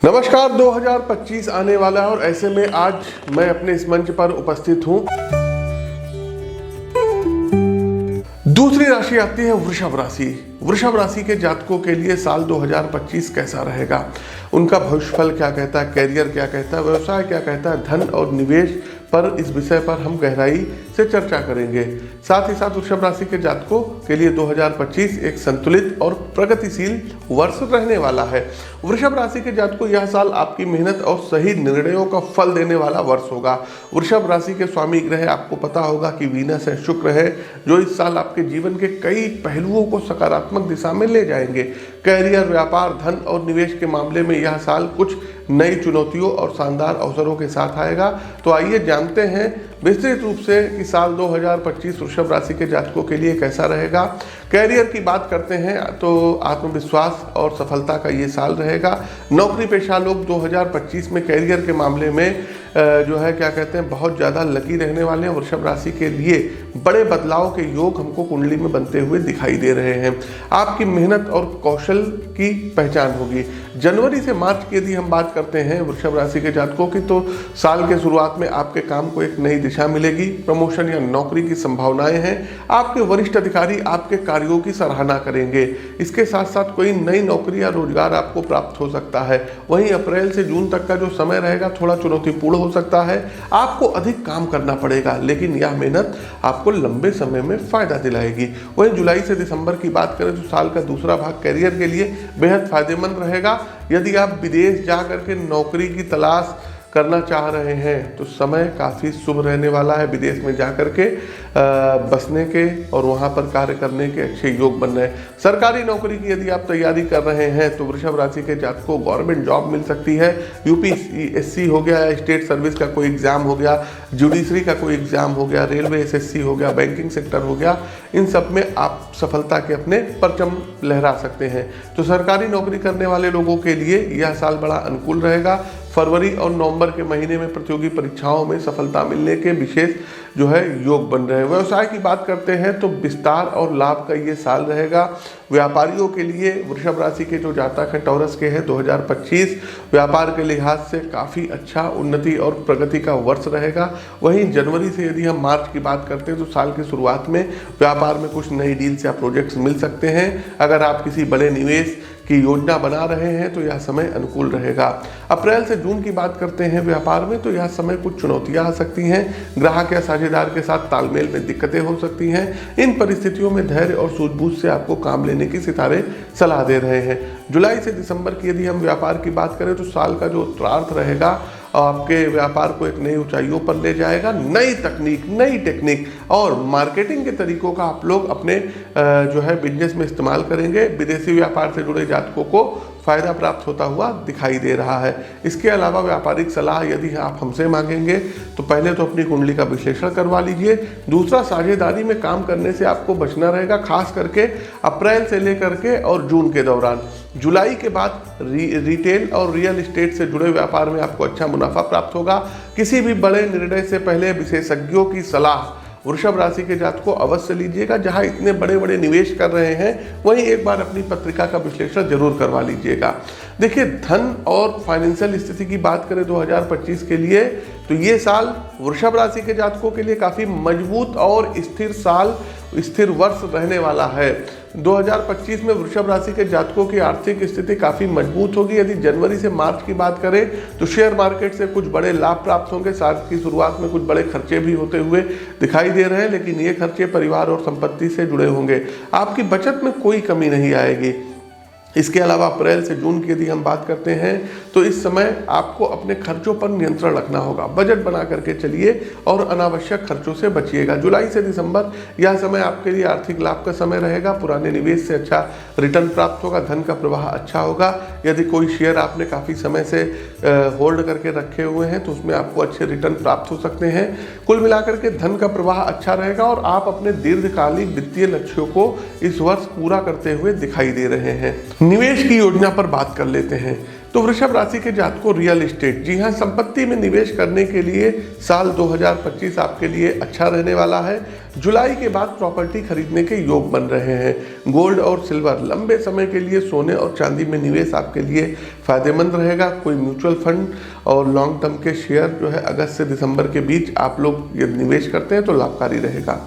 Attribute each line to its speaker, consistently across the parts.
Speaker 1: नमस्कार। 2025 आने वाला है और ऐसे में आज मैं अपने इस मंच पर उपस्थित हूं। दूसरी राशि आती है वृषभ राशि। वृषभ राशि के जातकों के लिए साल 2025 कैसा रहेगा, उनका भविष्यफल क्या कहता है, कैरियर क्या कहता है, व्यवसाय क्या कहता है, धन और निवेश पर इस विषय पर हम गहराई से चर्चा करेंगे। साथ ही साथ वृषभ राशि के जातकों के लिए 2025 एक संतुलित और प्रगतिशील वर्ष रहने वाला है। वृषभ राशि के जातकों यह साल आपकी मेहनत और सही निर्णयों का फल देने वाला वर्ष होगा। वृषभ राशि के स्वामी ग्रह आपको पता होगा कि वीनस है, शुक्र है, जो इस साल आपके जीवन के कई पहलुओं को सकारात्मक दिशा में ले जाएंगे। कैरियर, व्यापार, धन और निवेश के मामले में यह साल कुछ नई चुनौतियों और शानदार अवसरों के साथ आएगा। तो आइए जानते हैं विस्तृत रूप से कि साल 2025 वृषभ राशि के जातकों के लिए कैसा रहेगा। कैरियर की बात करते हैं तो आत्मविश्वास और सफलता का ये साल रहेगा। नौकरी पेशा लोग 2025 में कैरियर के मामले में जो है क्या कहते हैं बहुत ज़्यादा लकी रहने वाले हैं। वृषभ राशि के लिए बड़े बदलाव के योग हमको कुंडली में बनते हुए दिखाई दे रहे हैं। आपकी मेहनत और कौशल की पहचान होगी। जनवरी से मार्च की यदि हम बात करते हैं वृषभ राशि के जातकों की, तो साल के शुरुआत में आपके काम को एक नई दिशा मिलेगी। प्रमोशन या नौकरी की संभावनाएं हैं। आपके वरिष्ठ अधिकारी आपके कार्यों की सराहना करेंगे। इसके साथ साथ कोई नई नौकरी या रोजगार आपको प्राप्त हो सकता है। वहीं अप्रैल से जून तक का जो समय रहेगा थोड़ा चुनौतीपूर्ण हो सकता है। आपको अधिक काम करना पड़ेगा, लेकिन यह मेहनत आपको लंबे समय में फायदा दिलाएगी। वहीं जुलाई से दिसंबर की बात करें तो साल का दूसरा भाग कैरियर के लिए बेहद फायदेमंद रहेगा। यदि आप विदेश जा करके नौकरी की तलाश करना चाह रहे हैं तो समय काफ़ी शुभ रहने वाला है। विदेश में जा कर के बसने के और वहाँ पर कार्य करने के अच्छे योग बन रहे हैं। सरकारी नौकरी की यदि आप तैयारी कर रहे हैं तो वृषभ राशि के जातकों को गवर्नमेंट जॉब मिल सकती है। यूपीएससी हो गया, स्टेट सर्विस का कोई एग्ज़ाम हो गया, जुडिशरी का कोई एग्ज़ाम हो गया, रेलवे एसएससी हो गया, बैंकिंग सेक्टर हो गया, इन सब में आप सफलता के अपने परचम लहरा सकते हैं। तो सरकारी नौकरी करने वाले लोगों के लिए यह साल बड़ा अनुकूल रहेगा। फरवरी और नवंबर के महीने में प्रतियोगी परीक्षाओं में सफलता मिलने के विशेष जो है योग बन रहे हैं। व्यवसाय की बात करते हैं तो विस्तार और लाभ का ये साल रहेगा। व्यापारियों के लिए वृषभ राशि के जो जातक हैं टॉरस के हैं 2025 व्यापार के लिहाज से काफ़ी अच्छा उन्नति और प्रगति का वर्ष रहेगा। वहीं जनवरी से यदि हम मार्च की बात करते हैं तो साल की शुरुआत में व्यापार में कुछ नई डील्स या प्रोजेक्ट्स मिल सकते हैं। अगर आप किसी बड़े निवेश की योजना बना रहे हैं तो यह समय अनुकूल रहेगा। अप्रैल से जून की बात करते हैं व्यापार में तो यह समय कुछ चुनौतियां आ सकती हैं। ग्राहक या साझेदार के साथ तालमेल में दिक्कतें हो सकती हैं। इन परिस्थितियों में धैर्य और सूझबूझ से आपको काम लेने की सितारे सलाह दे रहे हैं। जुलाई से दिसंबर की यदि हम व्यापार की बात करें तो साल का जो उत्तरार्ध रहेगा आपके व्यापार को एक नई ऊंचाइयों पर ले जाएगा। नई तकनीक, नई टेक्निक और मार्केटिंग के तरीकों का आप लोग अपने जो है बिजनेस में इस्तेमाल करेंगे। विदेशी व्यापार से जुड़े जातकों को फायदा प्राप्त होता हुआ दिखाई दे रहा है। इसके अलावा व्यापारिक सलाह यदि आप हमसे मांगेंगे तो पहले तो अपनी कुंडली का विश्लेषण करवा लीजिए। दूसरा, साझेदारी में काम करने से आपको बचना रहेगा, खास करके अप्रैल से लेकर के और जून के दौरान। जुलाई के बाद रिटेल और रियल एस्टेट से जुड़े व्यापार में आपको अच्छा मुनाफा प्राप्त होगा। किसी भी बड़े निर्णय से पहले विशेषज्ञों की सलाह वृषभ राशि के जातकों को अवश्य लीजिएगा। जहां इतने बड़े बड़े निवेश कर रहे हैं वहीं एक बार अपनी पत्रिका का विश्लेषण जरूर करवा लीजिएगा। देखिए, धन और फाइनेंशियल स्थिति की बात करें 2025 के लिए तो ये साल वृषभ राशि के जातकों के लिए काफ़ी मजबूत और स्थिर वर्ष रहने वाला है। 2025 में वृषभ राशि के जातकों की आर्थिक स्थिति काफ़ी मजबूत होगी। यदि जनवरी से मार्च की बात करें तो शेयर मार्केट से कुछ बड़े लाभ प्राप्त होंगे। साल की शुरुआत में कुछ बड़े खर्चे भी होते हुए दिखाई दे रहे हैं, लेकिन ये खर्चे परिवार और संपत्ति से जुड़े होंगे। आपकी बचत में कोई कमी नहीं आएगी। इसके अलावा अप्रैल से जून की यदि हम बात करते हैं तो इस समय आपको अपने खर्चों पर नियंत्रण रखना होगा। बजट बना करके चलिए और अनावश्यक खर्चों से बचिएगा। जुलाई से दिसंबर यह समय आपके लिए आर्थिक लाभ का समय रहेगा। पुराने निवेश से अच्छा रिटर्न प्राप्त होगा। धन का प्रवाह अच्छा होगा। यदि कोई शेयर आपने काफ़ी समय से होल्ड करके रखे हुए हैं तो उसमें आपको अच्छे रिटर्न प्राप्त हो सकते हैं। कुल मिलाकर के धन का प्रवाह अच्छा रहेगा और आप अपने दीर्घकालिक वित्तीय लक्ष्यों को इस वर्ष पूरा करते हुए दिखाई दे रहे हैं। निवेश की योजना पर बात कर लेते हैं तो वृषभ राशि के जातकों रियल एस्टेट, जी हाँ, संपत्ति में निवेश करने के लिए साल 2025 आपके लिए अच्छा रहने वाला है। जुलाई के बाद प्रॉपर्टी खरीदने के योग बन रहे हैं। गोल्ड और सिल्वर, लंबे समय के लिए सोने और चांदी में निवेश आपके लिए फायदेमंद रहेगा। कोई म्यूचुअल फंड और लॉन्ग टर्म के शेयर जो है अगस्त से दिसंबर के बीच आप लोग यदि निवेश करते हैं तो लाभकारी रहेगा।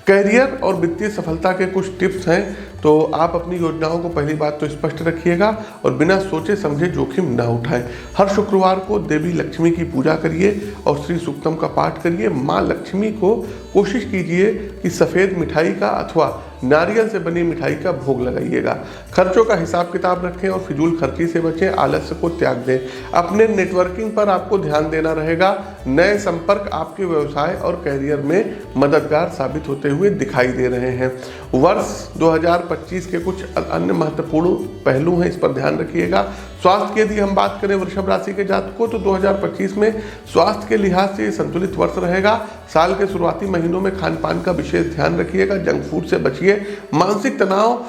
Speaker 1: कैरियर और वित्तीय सफलता के कुछ टिप्स हैं, तो आप अपनी योजनाओं को पहली बात तो स्पष्ट रखिएगा और बिना सोचे समझे जोखिम न उठाएं। हर शुक्रवार को देवी लक्ष्मी की पूजा करिए और श्री सूक्तम का पाठ करिए। माँ लक्ष्मी को कोशिश कीजिए कि सफ़ेद मिठाई का अथवा नारियल से बनी मिठाई का भोग लगाइएगा। खर्चों का हिसाब किताब रखें और फिजूल खर्ची से बचें, आलस्य को त्याग दें। अपने नेटवर्किंग पर आपको ध्यान देना रहेगा। नए संपर्क आपके व्यवसाय और कैरियर में मददगार साबित होते हुए दिखाई दे रहे हैं। वर्ष 2025 के कुछ अन्य महत्वपूर्ण पहलू हैं, इस पर ध्यान रखिएगा। स्वास्थ्य की यदि हम बात करें वृषभ राशि के जातकों तो 2025 में स्वास्थ्य के लिहाज से संतुलित वर्ष रहेगा। साल के शुरुआती महीनों में खान पान का विशेष ध्यान रखिएगा, जंक फूड से बचिए। मानसिक तनाव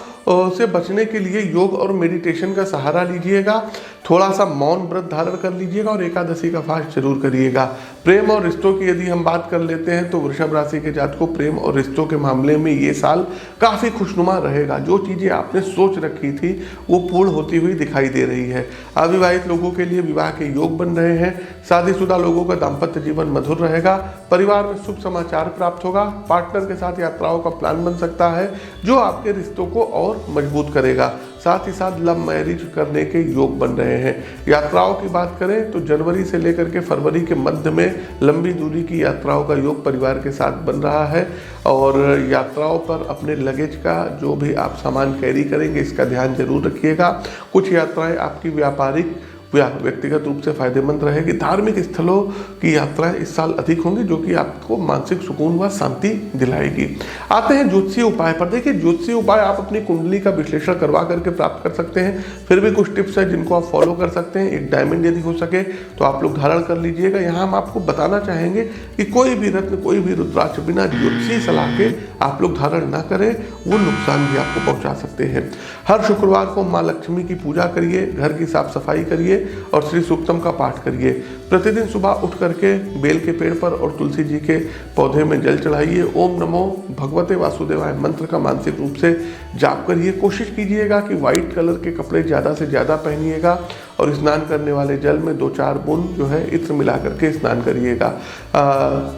Speaker 1: से बचने के लिए योग और मेडिटेशन का सहारा लीजिएगा। थोड़ा सा मौन व्रत धारण कर लीजिएगा और एकादशी का फास्ट जरूर करिएगा। प्रेम और रिश्तों की यदि हम बात कर लेते हैं तो वृषभ राशि के जातकों प्रेम और रिश्तों के मामले में ये साल काफ़ी खुशनुमा रहेगा। जो चीज़ें आपने सोच रखी थी वो पूर्ण होती हुई दिखाई दे रही है। अविवाहित लोगों के लिए विवाह के योग बन रहे हैं। शादीशुदा लोगों का दाम्पत्य जीवन मधुर रहेगा। परिवार में शुभ समाचार प्राप्त होगा। पार्टनर के साथ यात्राओं का प्लान बन सकता है जो आपके रिश्तों को और मजबूत करेगा। साथ ही साथ लव मैरिज करने के योग बन रहे हैं। यात्राओं की बात करें तो जनवरी से लेकर के फरवरी के मध्य में लंबी दूरी की यात्राओं का योग परिवार के साथ बन रहा है और यात्राओं पर अपने लगेज का जो भी आप सामान कैरी करेंगे इसका ध्यान जरूर रखिएगा। कुछ यात्राएं आपकी व्यापारिक या व्यक्तिगत रूप से फायदेमंद रहेगी। धार्मिक स्थलों की यात्राएं इस साल अधिक होंगी जो कि आपको मानसिक सुकून व शांति दिलाएगी। आते हैं ज्योतिषीय उपाय पर। देखिए ज्योतिषीय उपाय आप अपनी कुंडली का विश्लेषण करवा करके प्राप्त कर सकते हैं। फिर भी कुछ टिप्स हैं जिनको आप फॉलो कर सकते हैं। एक डायमंड यदि हो सके तो आप लोग धारण कर लीजिएगा। यहाँ हम आपको बताना चाहेंगे कि कोई भी रत्न कोई भी रुद्राक्ष बिना ज्योतिषीय सलाह के आप लोग धारण ना करें, वो नुकसान भी आपको पहुँचा सकते हैं। हर शुक्रवार को माँ लक्ष्मी की पूजा करिए, घर की साफ सफाई करिए और श्री सूक्तम का पाठ करिए। प्रतिदिन सुबह उठ करके बेल के पेड़ पर और तुलसी जी के पौधे में जल चढ़ाइए। ओम नमो भगवते वासुदेवाय मंत्र का मानसिक रूप से जाप करिए। कोशिश कीजिएगा कि व्हाइट कलर के कपड़े ज़्यादा से ज़्यादा पहनिएगा और स्नान करने वाले जल में 2-4 बूंद जो है इत्र मिला करके स्नान करिएगा।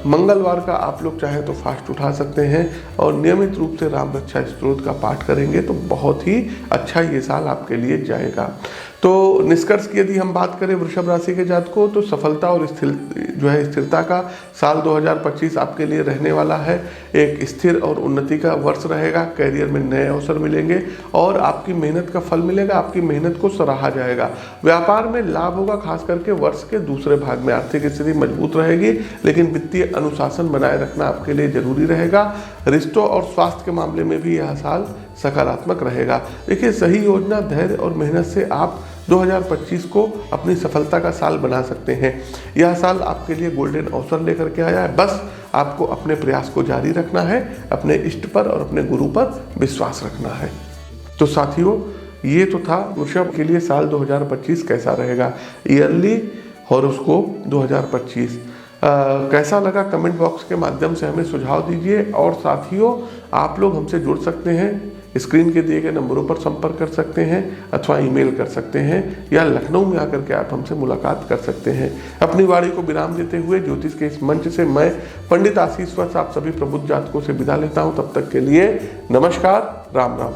Speaker 1: मंगलवार का आप लोग चाहें तो फास्ट उठा सकते हैं और नियमित रूप से राम रक्षा स्तोत्र का पाठ करेंगे तो बहुत ही अच्छा ये साल आपके लिए जाएगा। तो निष्कर्ष की यदि हम बात करें वृषभ राशि के जातकों तो सफलता और स्थिरता का साल 2025 आपके लिए रहने वाला है। एक स्थिर और उन्नति का वर्ष रहेगा। कैरियर में नए अवसर मिलेंगे और आपकी मेहनत का फल मिलेगा। आपकी मेहनत को सराहा जाएगा। व्यापार में लाभ होगा, खास करके वर्ष के दूसरे भाग में आर्थिक स्थिति मजबूत रहेगी, लेकिन वित्तीय अनुशासन बनाए रखना आपके लिए जरूरी रहेगा। रिश्तों और स्वास्थ्य के मामले में भी यह साल सकारात्मक रहेगा। देखिए सही योजना, धैर्य और मेहनत से आप 2025 को अपनी सफलता का साल बना सकते हैं। यह साल आपके लिए गोल्डन अवसर लेकर के आया है। बस आपको अपने प्रयास को जारी रखना है, अपने इष्ट पर और अपने गुरु पर विश्वास रखना है। तो साथियों ये तो था वृषभ के लिए साल 2025 कैसा रहेगा, ईयरली हॉरोस्कोप 2025। कैसा लगा कमेंट बॉक्स के माध्यम से हमें सुझाव दीजिए। और साथियों आप लोग हमसे जुड़ सकते हैं, स्क्रीन के दिए गए नंबरों पर संपर्क कर सकते हैं अथवा ईमेल कर सकते हैं या लखनऊ में आकर के आप हमसे मुलाकात कर सकते हैं। अपनी वाणी को विराम देते हुए ज्योतिष के इस मंच से मैं पंडित आशीष वत्स आप सभी प्रबुद्ध जातकों से विदा लेता हूं। तब तक के लिए नमस्कार, राम राम।